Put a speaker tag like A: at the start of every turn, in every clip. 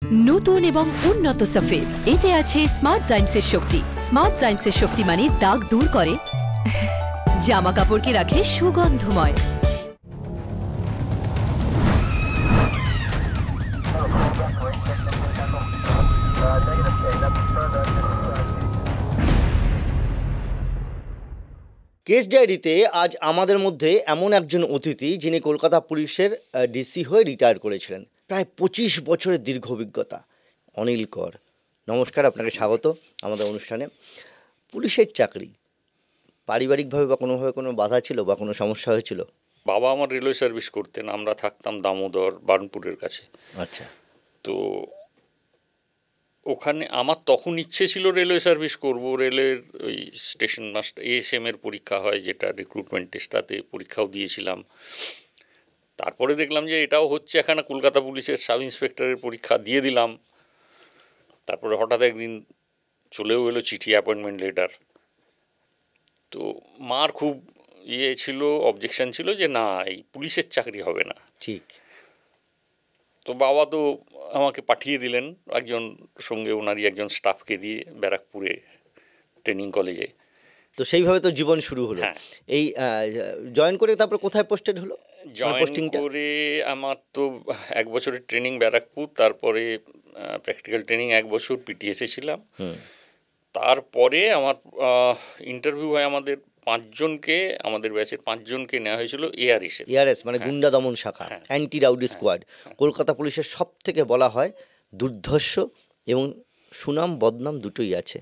A: নতুন এবং উন্নত সফেদ, এতে আছে স্মার্ট সায়েন্সের শক্তি। স্মার্ট সায়েন্সের শক্তি মানে দাগ দূর করে, জামা কাপড়কে রাখে সুগন্ধময়।
B: কেস ডায়েরিতে আজ আমাদের মধ্যে এমন একজন অতিথি যিনি কলকাতা পুলিশের ডিসি হয়ে রিটায়ার করেছিলেন, প্রায় 25 বছরের দীর্ঘ অভিজ্ঞতা, অনিল কর। নমস্কার, আপনাকে স্বাগত আমাদের অনুষ্ঠানে। পুলিশের চাকরি পারিবারিকভাবে বা কোনোভাবে কোনো বাধা ছিল বা কোনো সমস্যা হয়েছিল?
C: বাবা আমার রেলওয়ে সার্ভিস করতেন, আমরা থাকতাম দামোদর বার্নপুরের কাছে।
B: আচ্ছা।
C: তো ওখানে আমার তখন ইচ্ছে ছিল রেলওয়ে সার্ভিস করব। রেলের ওই স্টেশন মাস্টার ASM এর পরীক্ষা হয়, যেটা রিক্রুটমেন্ট টেস্ট, তাতে পরীক্ষাও দিয়েছিলাম। তারপরে দেখলাম যে এটাও হচ্ছে, এখানে কলকাতা পুলিশের সাব ইন্সপেক্টরের পরীক্ষা দিয়ে দিলাম। তারপরে হঠাৎ একদিন চলেও এলো চিঠি, অ্যাপয়েন্টমেন্ট লেটার। তো মার খুব ছিল, অবজেকশন ছিল যে না, এই পুলিশের চাকরি হবে না।
B: ঠিক।
C: তো বাবা তো আমাকে পাঠিয়ে দিলেন একজন সঙ্গে, ওনারই একজন স্টাফকে দিয়ে ব্যারাকপুরে ট্রেনিং কলেজে।
B: তো সেইভাবে তো জীবন শুরু হলো।
C: হ্যাঁ।
B: এই জয়েন করে তারপর কোথায় পোস্টেড হলো?
C: জয়েন করে আমার তো 1 বছরের ট্রেনিং ব্যারাকপুর, তারপরে প্র্যাকটিক্যাল ট্রেনিং 1 বছর PTSে ছিলাম। তারপরে আমার ইন্টারভিউ হয়, আমাদের 5 জনকে, আমাদের ব্যাচের 5 জনকে নেওয়া হয়েছিল ARS
B: মানে গুন্ডা দমন শাখা, অ্যান্টি রাউডি স্কোয়াড। কলকাতা পুলিশের সব থেকে বলা হয় দুর্ধর্ষ এবং সুনাম বদনাম দুটোই আছে।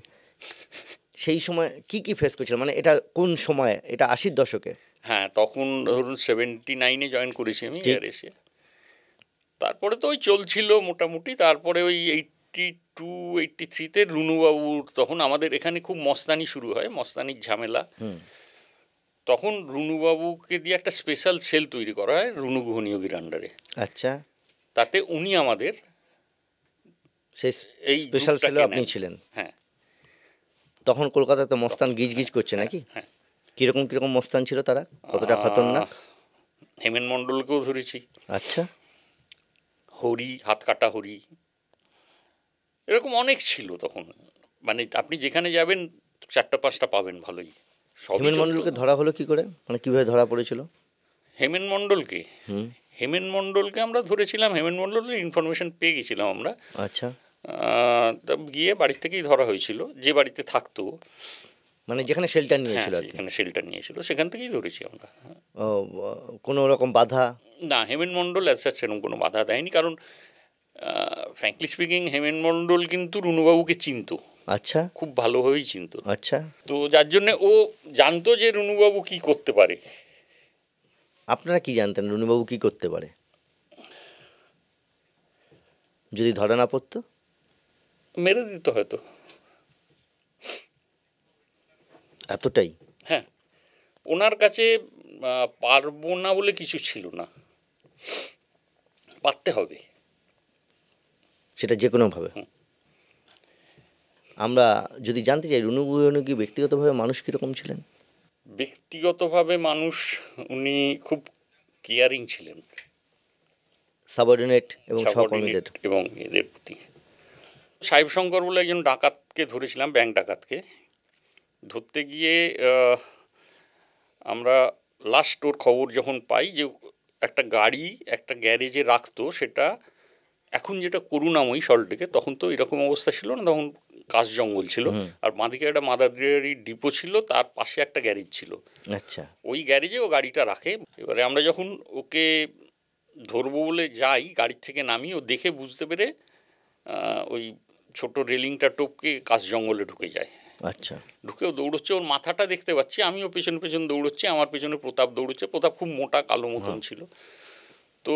B: সেই সময় কি কি ফেস করেছিল, মানে এটা কোন সময়? এটা 80-র দশকে?
C: হ্যাঁ, তখন ধরুন 79-এ জয়েন করেছি আমি ARS-এ। তারপরে তো ওই চলছিল মোটামুটি। তারপরে ওই 82-83-তে রুনুবাবুর, তখন আমাদের এখানে খুব মস্তানি শুরু হয়, মস্তানির ঝামেলা। তখন রুনুবাবুকে দিয়ে একটা স্পেশাল সেল তৈরি করা হয় রুনু গুহ নিয়োগীর আন্ডারে।
B: আচ্ছা।
C: তাতে উনি আমাদের
B: এই স্পেশাল সেলে আপনি ছিলেন?
C: হ্যাঁ।
B: তখন কলকাতাতে মস্তান গিজ করছে নাকি?
C: হ্যাঁ।
B: কিরকম কিরকম মস্তান ছিল তারা, কতটা খতরনাক?
C: হেমেন মণ্ডলকেও ধরেছি।
B: আচ্ছা।
C: হরি, হাত কাটা হরি, এরকম অনেক ছিল তখন। মানে আপনি যেখানে যাবেন 4টা-5টা পাবেন ভালোই।
B: হেমেন মণ্ডলকে ধরা হলো কি করে, মানে কিভাবে ধরা পড়েছিল?
C: হেমেন মণ্ডলকে আমরা ধরেছিলাম, হেমেন মণ্ডলের ইনফরমেশন পেয়ে গেছিলাম আমরা।
B: আচ্ছা।
C: তা গিয়ে বাড়ির থেকেই ধরা হয়েছিল, যে বাড়িতে থাকতো,
B: মানে যেখানে শেল্টার নিয়েছিল।
C: যেখানে শেল্টার নিয়েছিল সেখান থেকেই ধরেছি আমরা।
B: কোনো রকম বাধা
C: না, হেমেন মণ্ডল সেরকম কোনো বাধা দেয়নি, কারণ ফ্র্যাঙ্কলি স্পিকিং হেমেন মণ্ডল কিন্তু রুনুবাবুকে চিনতো।
B: আচ্ছা।
C: খুব ভালোভাবেই চিনতো।
B: আচ্ছা।
C: তো যার জন্যে ও জানতো যে রুনুবাবু কি করতে পারে।
B: আপনারা কি জানতেন রুনুবাবু কি করতে পারে যদি ধরা না পড়তো?
C: মেরে দিত হয়তো,
B: এতটাই?
C: হ্যাঁ। ওনার কাছে পারবো না বলে কিছু ছিল না, পারতে হবে,
B: সেটা যে কোনোভাবে। আমরা যদি জানতে চাই রুনু গুহ কি ব্যক্তিগতভাবে মানুষ কীরকম ছিলেন?
C: ব্যক্তিগতভাবে মানুষ, উনি খুব কেয়ারিং ছিলেন
B: সাবঅর্ডিনেট এবং সহকর্মীদের
C: এবং এদের প্রতি। সাহেব শঙ্কর বলে একজন ডাকাতকে ধরেছিলাম, ব্যাংক ডাকাতকে। ধরতে গিয়ে আমরা লাস্ট ওর খবর যখন পাই যে একটা গাড়ি একটা গ্যারেজে রাখতো, সেটা এখন যেটা করুণাময়ী সল্টলেকে, তখন তো এরকম অবস্থা ছিল না, তখন কাশ জঙ্গল ছিল, আর বাঁদিকে একটা মাদার ডেয়ারি ডিপো ছিল, তার পাশে একটা গ্যারেজ ছিল।
B: আচ্ছা।
C: ওই গ্যারেজে ও গাড়িটা রাখে। এবারে আমরা যখন ওকে ধরবো বলে যাই, গাড়ির থেকে নামি, ও দেখে বুঝতে পেরে ওই ছোট রেলিংটা টপকে কাশ জঙ্গলে ঢুকে যায়।
B: আচ্ছা।
C: ঢুকেও দৌড়চ্ছে, ওর মাথাটা দেখতে পাচ্ছি, আমিও পেছন পেছন দৌড়চ্ছি, আমার পেছনে প্রতাপ দৌড়চ্ছে। প্রতাপ খুব মোটা কালো মতন ছিল, তো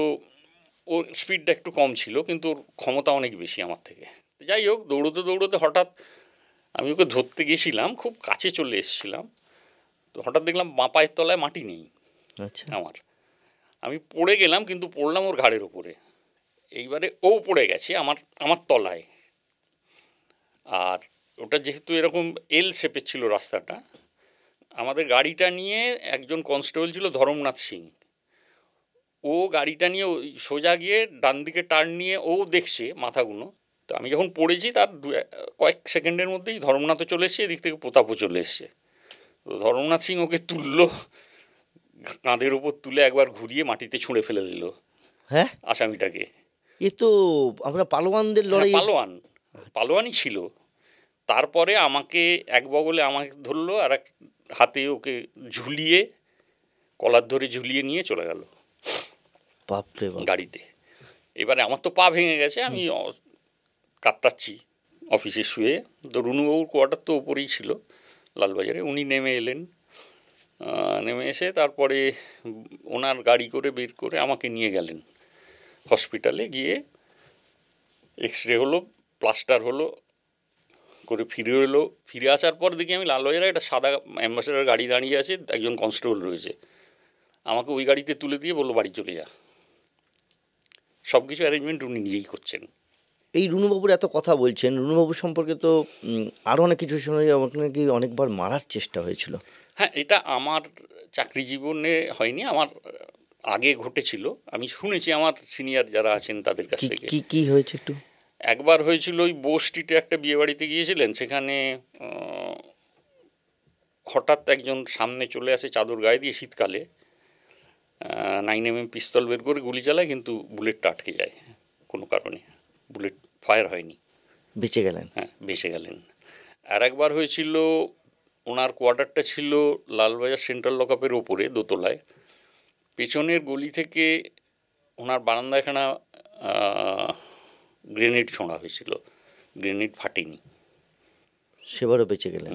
C: ওর স্পিডটা একটু কম ছিল, কিন্তু ওর ক্ষমতা অনেক বেশি আমার থেকে। যাই হোক, দৌড়োতে দৌড়োতে হঠাৎ আমি ওকে ধরতে গেছিলাম, খুব কাছে চলে এসেছিলাম, তো হঠাৎ দেখলাম বাঁ পায়ের তলায় মাটি নেই।
B: আচ্ছা।
C: আমি পড়ে গেলাম, কিন্তু পড়লাম ওর ঘাড়ের ওপরে। এইবারে ও পড়ে গেছে আমার তলায়। আর ওটা যেহেতু এরকম এল শেপের ছিল রাস্তাটা, আমাদের গাড়িটা নিয়ে একজন কনস্টেবল ছিল ধরমনাথ সিং, ও গাড়িটা নিয়ে সোজা গিয়ে ডান দিকে টার্ন নিয়ে ও দেখছে মাথাগুলো। তো আমি যখন পড়েছি তার কয়েক সেকেন্ডের মধ্যেই ধর্মনাথও চলে এসছে, এদিক থেকে প্রতাপও চলে এসছে। তো ধর্মনাথ সিং ওকে তুললো, কাঁধের ওপর তুলে একবার ঘুরিয়ে মাটিতে ছুঁড়ে ফেলে দিল
B: হ্যাঁ
C: আসামিটাকে।
B: এ তো আমরা পালোয়ানদের লড়াই।
C: পালোয়ানই ছিল। তারপরে আমাকে এক বগলে আমাকে ধরলো, আর এক হাতে ওকে ঝুলিয়ে, কলার ধরে ঝুলিয়ে নিয়ে চলে গেল
B: বাপরে বাপ।
C: গাড়িতে। এবারে আমার তো পা ভেঙে গেছে, আমি কাতরাচ্ছি অফিসে শুয়ে। তো রুনুবাবুর কোয়ার্টার তো ওপরেই ছিল লালবাজারে। উনি নেমে এলেন, নেমে এসে তারপরে ওনার গাড়ি করে বের করে আমাকে নিয়ে গেলেন হসপিটালে। গিয়ে এক্স রে হলো, প্লাস্টার হলো, করে ফিরে এলো। ফিরে আসার পর দেখি আমি লালবাজারে একটা সাদা অ্যাম্বাসেডার গাড়ি দাঁড়িয়ে আছে, একজন কনস্টেবল রয়েছে। আমাকে ওই গাড়িতে তুলে দিয়ে বললো বাড়ি চলে যা। সব কিছু অ্যারেঞ্জমেন্ট উনি নিজেই করছেন।
B: এই রুনুবাবুর এত কথা বলছেন, রুনুবাবু সম্পর্কে তো আরও অনেক কিছু শুনে আমাকে নাকি অনেকবার মারার চেষ্টা হয়েছিল।
C: হ্যাঁ, এটা আমার চাকরি জীবনে হয়নি, আমার আগে ঘটেছিল। আমি শুনেছি আমার সিনিয়র যারা আছেন তাদের কাছ থেকে।
B: কি কি হয়েছে একটু?
C: একবার হয়েছিল ওই বো স্ট্রিটে একটা বিয়েবাড়িতে গিয়েছিলেন, সেখানে হঠাৎ একজন সামনে চলে আসে চাদর গায়ে দিয়ে, শীতকালে 9mm পিস্তল বের করে গুলি চালায়, কিন্তু বুলেটটা আটকে যায় কোনো কারণে, বুলেট ফায়ার হয়নি,
B: বেঁচে গেলেন।
C: হ্যাঁ বেঁচে গেলেন। আর একবার হয়েছিল, ওনার কোয়ার্টারটা ছিল লালবাজার সেন্ট্রাল লকআপের ওপরে দোতলায়। পেছনের গলি থেকে ওনার বারান্দাখানা গ্রেনেড ছোঁড়া হয়েছিল, গ্রেনেড ফাটেনি,
B: সেবারও বেঁচে গেলেন।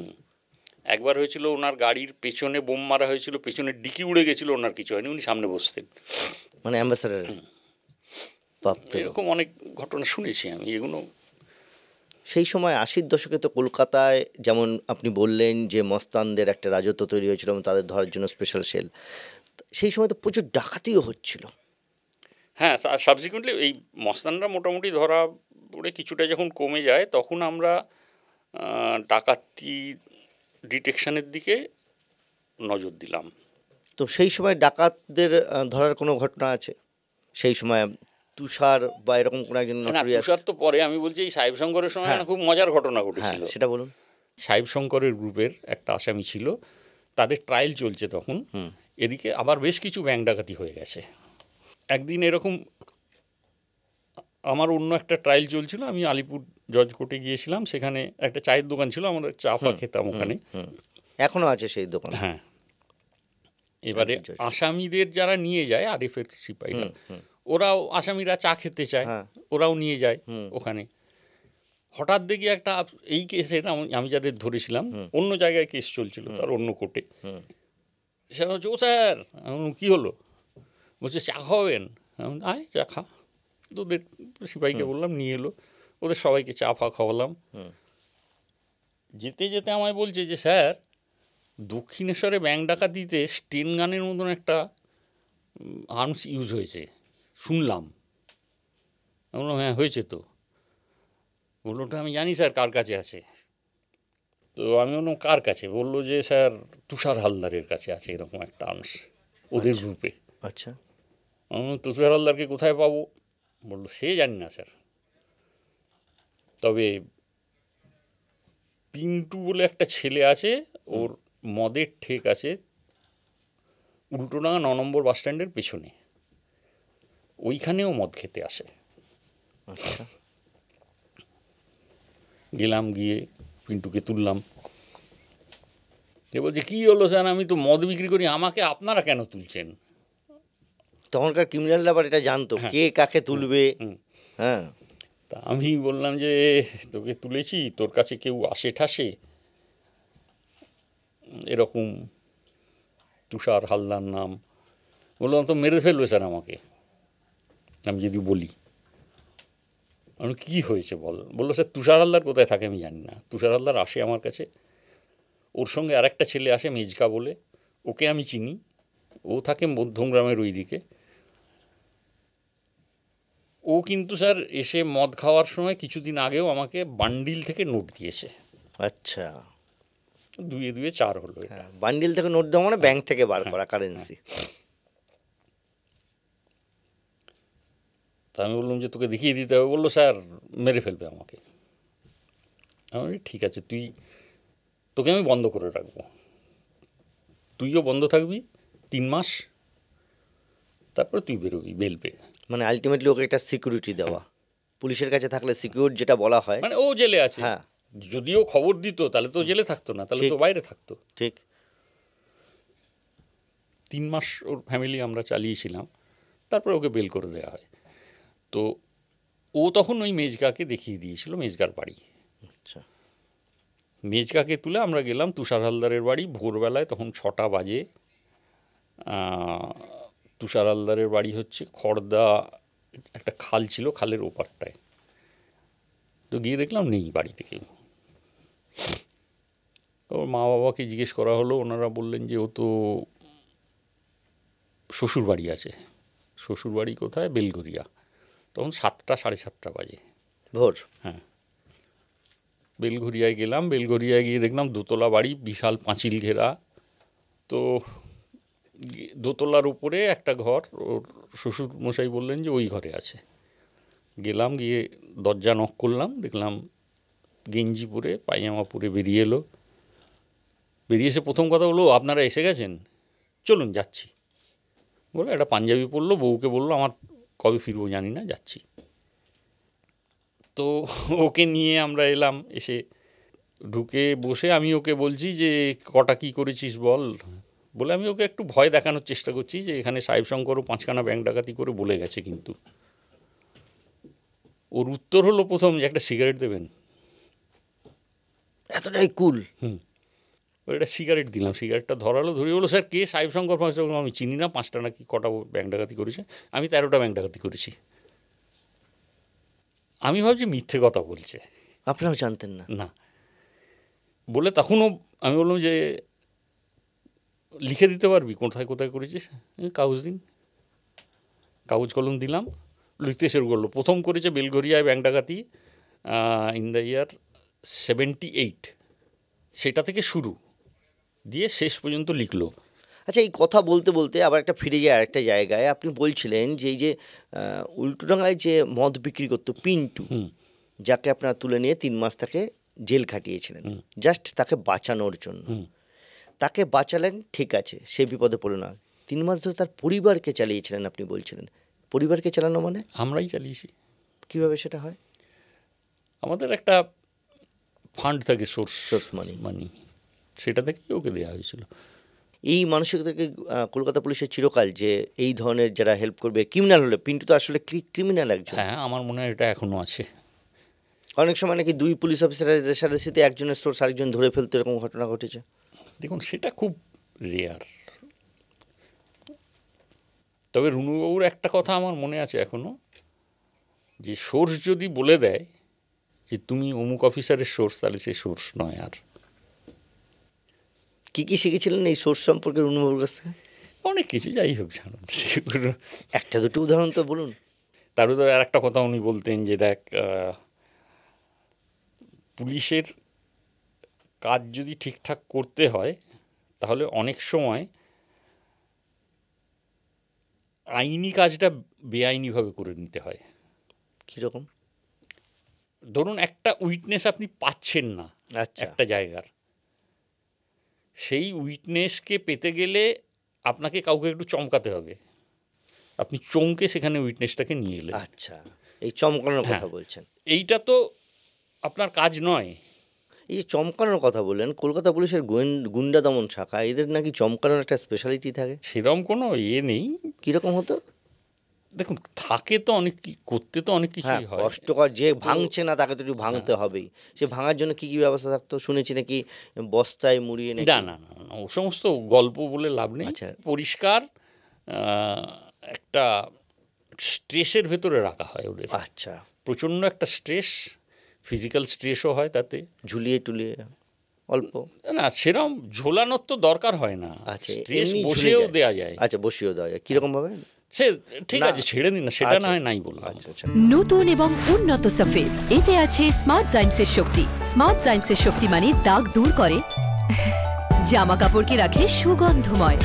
C: একবার হয়েছিল ওনার গাড়ির পেছনে বোম মারা হয়েছিল, পেছনের ডিকি উড়ে গেছিল, ওনার কিছু হয়নি, উনি সামনে বসতেন,
B: মানে অ্যাম্বাসেডার।
C: এরকম অনেক ঘটনা শুনেছি আমি এগুলো।
B: সেই সময় 80-র দশকে তো কলকাতায় যেমন আপনি বললেন যে মস্তানদের একটা রাজত্ব তৈরি হয়েছিল এবং তাদের ধরার জন্য স্পেশাল সেল, সেই সময় তো প্রচুর ডাকাতিও হচ্ছিল।
C: হ্যাঁ, সাবসিকুয়েন্টলি এই মস্তানরা মোটামুটি ধরা পড়ে কিছুটা যখন কমে যায়, তখন আমরা ডাকাতি ডিটেকশনের দিকে নজর দিলাম।
B: তো সেই সময় ডাকাতদের ধরার কোনো ঘটনা আছে সেই সময়? তুষার বা এরকম কোনো একজন?
C: তুষার তো পরে, আমি বলছি এই সাহেব শঙ্করের সময় না খুব মজার ঘটনা ঘটেছিল।
B: সেটা বলুন।
C: সাহেব শঙ্করের গ্রুপের একটা আসামি ছিল, তাদের ট্রায়াল চলছে তখন। এদিকে আবার বেশ কিছু ব্যাংক ডাকাতি হয়ে গেছে। একদিন এরকম আমার অন্য একটা ট্রায়াল চলছিল, আমি আলিপুর জজ কোর্টে গিয়েছিলাম, সেখানে একটা চায়ের দোকান ছিল, আমরা চা ফা খেতাম ওখানে,
B: এখনো আছে সেই দোকান।
C: হ্যাঁ, এবারে আসামিদের যারা নিয়ে যায় আরএফের সিপাহীরা, ওরাও আসামিরা চা খেতে চায়, ওরাও নিয়ে যায় ওখানে। হঠাৎ দেখি একটা, এই কেসের আমি যাদের ধরেছিলাম অন্য জায়গায় কেস চলছিল, তার অন্য কোর্টে, সে বলছে ও স্যার, কী হলো? বলছে চা খাওয়াবেন? আয় চা খা। ওদের সিপাহীকে বললাম, নিয়ে এলো, ওদের সবাইকে চা ফা খাওয়ালাম। যেতে যেতে আমায় বলছে যে স্যার, দক্ষিণেশ্বরে ব্যাংক ডাকাতিতে স্টেন গানের মতন একটা আর্মস ইউজ হয়েছে শুনলাম। আমি বললাম হ্যাঁ হয়েছে তো। বললো ওটা আমি জানি স্যার কার কাছে আছে। তো আমি বললাম কার কাছে? বললো যে স্যার তুষার হালদারের কাছে আছে এরকম একটা আর্মস ওদের গ্রুপে।
B: আচ্ছা,
C: তুষার হালদারকে কোথায় পাবো? বললো সে জানি না স্যার, তবে পিন্টু বলে একটা ছেলে আছে, ওর মদের ঠেক আছে উল্টোডাঙা 9 নম্বর বাস স্ট্যান্ডের পেছনে, ওইখানেও মদ খেতে আসে।
B: আচ্ছা,
C: গেলাম, গিয়ে পিন্টুকে তুললাম। এ বলছে কী হলো স্যার, আমি তো মদ বিক্রি করি, আমাকে আপনারা কেন তুলছেন?
B: তখনকার ক্রিমিনালরা আবার এটা জানতো কে কাকে তুলবে। হ্যাঁ,
C: তা আমি বললাম যে তোকে তুলেছি, তোর কাছে কেউ আসে ঠাসে এরকম তুষার হালদার নাম? বললাম তো মেরে ফেলবে স্যার আমাকে আমি যদি বলি। আমি কী হয়েছে বল? বললো স্যার তুষার হালদার কোথায় থাকে আমি জানি না, তুষার হালদার আসে আমার কাছে, ওর সঙ্গে আর একটা ছেলে আসে মেজকা বলে, ওকে আমি চিনি, ও থাকে মধ্যমগ্রামের ওই দিকে। ও কিন্তু স্যার এসে মদ খাওয়ার সময় কিছুদিন আগেও আমাকে বান্ডিল থেকে নোট দিয়েছে।
B: আচ্ছা,
C: 2 2 4 হলো এটা।
B: বান্ডিল থেকে নোট দেওয়া মানে ব্যাংক থেকে বার করা কারেন্সি।
C: তা আমি বললাম যে তোকে দেখিয়ে দিতে হবে। বললো স্যার মেরে ফেলবে আমাকে। আমি বলি ঠিক আছে, তোকে আমি বন্ধ করে রাখবো, তুইও বন্ধ থাকবি 3 মাস, তারপরে তুই বেরোবি বেল পেয়ে।
B: মানে আলটিমেটলি ওকে একটা সিকিউরিটি দেওয়া, পুলিশের কাছে থাকলে সিকিউর যেটা বলা হয়,
C: মানে ও জেলে আছে।
B: হ্যাঁ,
C: যদিও খবর দিত তাহলে তো জেলে থাকতো না, তাহলে তো বাইরে থাকতো।
B: ঠিক।
C: 3 মাস ওর ফ্যামিলি আমরা চালিয়েছিলাম, তারপরে ওকে বেল করে দেওয়া হয়। তো ও তখন ওই মেজকাকে দেখিয়ে দিয়েছিল মেজকার বাড়ি।
B: আচ্ছা,
C: মেজকাকে তুলে আমরা গেলাম তুষার হালদারের বাড়ি ভোরবেলায়, তখন 6টা বাজে। তুষার হালদারের বাড়ি হচ্ছে খড়দা, একটা খাল ছিল, খালের ওপারটায়। তো গিয়ে দেখলাম নেই বাড়িতে কেউ। ওর মা বাবাকে জিজ্ঞেস করা হলো, ওনারা বললেন যে ও তো শ্বশুর বাড়ি আছে। শ্বশুর বাড়ি কোথায়? বেলঘরিয়া। তখন 7টা 7:30 বাজে
B: ভোর।
C: হ্যাঁ, বেলঘরিয়ায় গেলাম। বেলঘরিয়ায় গিয়ে দেখলাম দোতলা বাড়ি, বিশাল পাঁচিল ঘেরা। তো দোতলার উপরে একটা ঘর, ওর শ্বশুর মশাই বললেন যে ওই ঘরে আছে। গেলাম, গিয়ে দরজা নক করলাম, দেখলাম গেঞ্জি পরে পায়জামা পরে বেরিয়ে এলো। বেরিয়ে এসে প্রথম কথা বললো, আপনারা এসে গেছেন, চলুন যাচ্ছি। বলে একটা পাঞ্জাবি পরলো, বউকে বললো আমার কবে ফিরবো জানি না, যাচ্ছি। তো ওকে নিয়ে আমরা এলাম। এসে ঢুকে বসে আমি ওকে বলছি যে কটা কী করেছিস বল। বলে আমি ওকে একটু ভয় দেখানোর চেষ্টা করছি যে এখানে সাহেব শঙ্করও 5খানা ব্যাংক ডাকাতি করে বলে গেছে। কিন্তু ওর উত্তর হলো প্রথম যে একটা সিগারেট দেবেন।
B: এতটাই কুল।
C: ওর একটা সিগারেট দিলাম, সিগারেটটা ধরালো, ধরিয়ে বলো স্যার কে সাহেব শঙ্কর? আমি চিনি না, 5টা নাকি কটা ব্যাংক ডাকাতি করেছে, আমি 13টা ব্যাংক ডাকাতি করেছি। আমি ভাবছি মিথ্যে কথা বলছে।
B: আপনারাও জানতেন না?
C: না। বলে তখনও আমি বললাম যে লিখে দিতে পারবি কোথায় কোথায় করেছিস? কাগজ দিন। কাগজ কলম দিলাম, লিখতে শুরু করলো। প্রথম করেছে বেলঘরিয়ায় ব্যাংক ডাকাতি ইন দ্য ইয়ার 78, সেটা থেকে শুরু দিয়ে শেষ পর্যন্ত লিখলো।
B: আচ্ছা, এই কথা বলতে বলতে আবার একটা ফিরে যায় আরেকটা জায়গায়। আপনি বলছিলেন যে এই যে উল্টোডাঙায় যে মদ বিক্রি করতো পিন্টু, যাকে আপনারা তুলে নিয়ে 3 মাস তাকে জেল খাটিয়েছিলেন জাস্ট তাকে বাঁচানোর জন্য। তাকে বাঁচালেন, ঠিক আছে, সে বিপদে পড়ে না। 3 মাস ধরে তার পরিবারকে চালিয়েছিলেন আপনি বলছিলেন। পরিবারকে চালানো মানে?
C: আমরাই চালিয়েছি।
B: কীভাবে সেটা হয়?
C: আমাদের একটা ফান্ড থাকে, সোর্স মানি, সেটা থেকেই ওকে দেওয়া হয়েছিল।
B: এই মানসিকতাকে কলকাতা পুলিশের চিরকাল যে এই ধরনের যারা হেল্প করবে, ক্রিমিনাল হলে, পিন্টু তো আসলে ক্রিমিনাল একজন।
C: হ্যাঁ, আমার মনে হয় এটা এখনও আছে।
B: অনেক সময় নাকি 2 পুলিশ অফিসারের রেষারেষিতে একজনের সোর্স আরেকজন ধরে ফেলতে, এরকম ঘটনা ঘটেছে।
C: দেখুন, সেটা খুব রেয়ার। তবে রুনুবাবুর একটা কথা আমার মনে আছে এখনও, যে সোর্স যদি বলে দেয় যে তুমি অমুক অফিসারের সোর্স, তাহলে সে সোর্স নয়। আর
B: কী কী শিখেছিলেন এই সোর্স সম্পর্কে রুনুবাবুর কাছ থেকে?
C: অনেক কিছু, যাই হোক জানুন,
B: একটা দুটো উদাহরণ তো বলুন।
C: তারপরে আর একটা কথা উনি বলতেন যে দেখ, পুলিশের কাজ যদি ঠিকঠাক করতে হয় তাহলে অনেক সময় আইনি কাজটা বেআইনিভাবে করে নিতে হয়।
B: কীরকম?
C: ধরুন একটা উইটনেস আপনি পাচ্ছেন না একটা জায়গার, সেই উইটনেসকে পেতে গেলে আপনাকে কাউকে একটু চমকাতে হবে। আপনি চমকে সেখানে উইটনেসটাকে নিয়ে এলেন।
B: আচ্ছা, এই চমকানোর কথা বলছেন।
C: এইটা তো আপনার কাজ নয়।
B: এই যে চমকানোর কথা বললেন, কলকাতা পুলিশের গুন্ডা দমন শাখা, এদের নাকি চমকানোর একটা স্পেশালিটি থাকে।
C: সেরকম কোনো নেই।
B: কীরকম হতো?
C: দেখুন, থাকে তো অনেক, করতে তো অনেক কিছুই হয়।
B: কষ্টকর, যে ভাঙছে না তাকে তো একটু ভাঙতে হবেই। সে ভাঙার জন্য কী কী ব্যবস্থা থাকতো শুনেছি, নাকি বস্তায় মুড়িয়ে?
C: না না না, ও সমস্ত গল্প বলে লাভ নেই। পরিষ্কার একটা স্ট্রেসের ভেতরে রাখা হয় ওদের।
B: আচ্ছা,
C: প্রচণ্ড একটা স্ট্রেস, ফিজিক্যাল স্ট্রেসও হয় তাতে।
B: ঝুলিয়ে টুলিয়ে অল্প
C: না, সেরকম ঝোলানোর তো দরকার হয় না।
B: আচ্ছা,
C: স্ট্রেস বসেও দেওয়া যায়।
B: আচ্ছা, বসিয়েও দেওয়া যায়। কীরকম ভাবে?
C: সে ঠিক আছে, ছেড়ে দিন না, সেটা না হয় নাই বললাম।
B: আচ্ছা,
A: নতুন এবং উন্নত সফেদ, এতে আছে স্মার্ট জাইন্সের শক্তি। স্মার্ট জাইন্সের শক্তি মানে দাগ দূর করে, জামা কাপড়কে রাখে সুগন্ধময়।